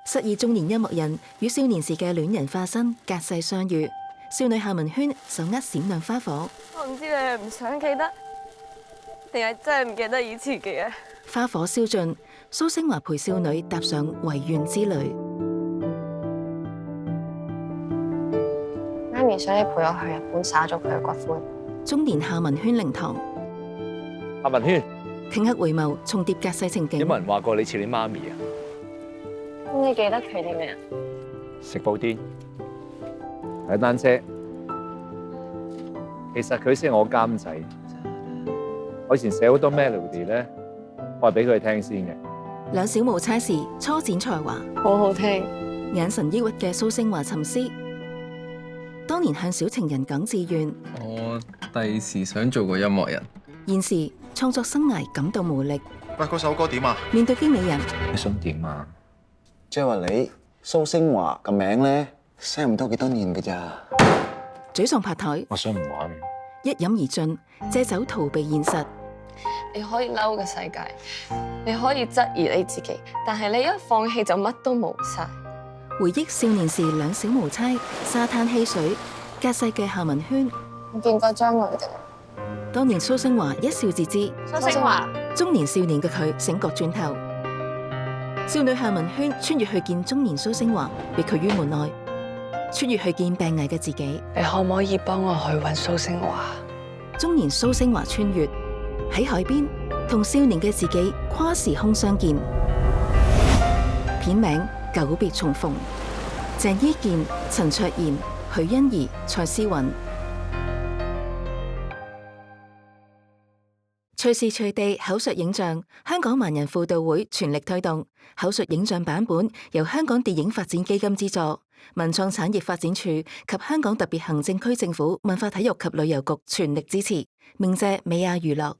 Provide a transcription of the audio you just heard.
失意中年音樂人與少年時嘅戀人化身隔世相遇，少女夏文軒手握閃亮花火。我唔知你係唔想記得，定係真係唔記得以前嘅嘢。花火燒盡，蘇星華陪少女踏上遺願之旅。媽咪想你陪我去日本撒咗佢嘅骨灰。中年夏文軒靈堂，夏文軒，頃刻回眸，重疊隔世情景。有冇人話過你似你媽咪啊？咁你記得佢啲咩啊？食布甸，踩單車。其實佢先係我監製。我以前寫好多 melody 咧，我係俾佢聽先嘅。兩小無猜時初展才華，好好聽。眼神抑鬱嘅蘇星華沉思，當年向小情人講志願，我第時想做個音樂人。現時創作生涯感到無力。喂，嗰首歌點啊？面對經理人，你想點啊？即係話你蘇星華個名咧，寫唔到幾多年㗎咋？沮喪拍台，我想唔玩。一飲而盡，借酒逃避現實。你可以嬲個世界，你可以質疑你自己，但係你一放棄就乜都冇晒。回憶少年時兩小無猜，沙灘嬉水，隔世嘅夏文軒。我見過將來嘅當年蘇星華一笑自知，蘇星華，中年少年嘅佢醒覺轉頭。少女夏文軒穿越去見中年蘇星華，被拒於門外。穿越去見病危嘅自己，你可唔可以幫我去揾蘇星華？中年蘇星華穿越喺海邊，同少年嘅自己跨時空相見。片名《久別重逢》，鄭伊健、陳卓賢、許欣怡、蔡思韻。隨時隨地口述影像，香港盲人輔導會全力推動口述影像版本，由香港電影發展基金資助，文創產業發展處及香港特別行政區政府文化體育及旅遊局全力支持。鳴謝美亞娛樂。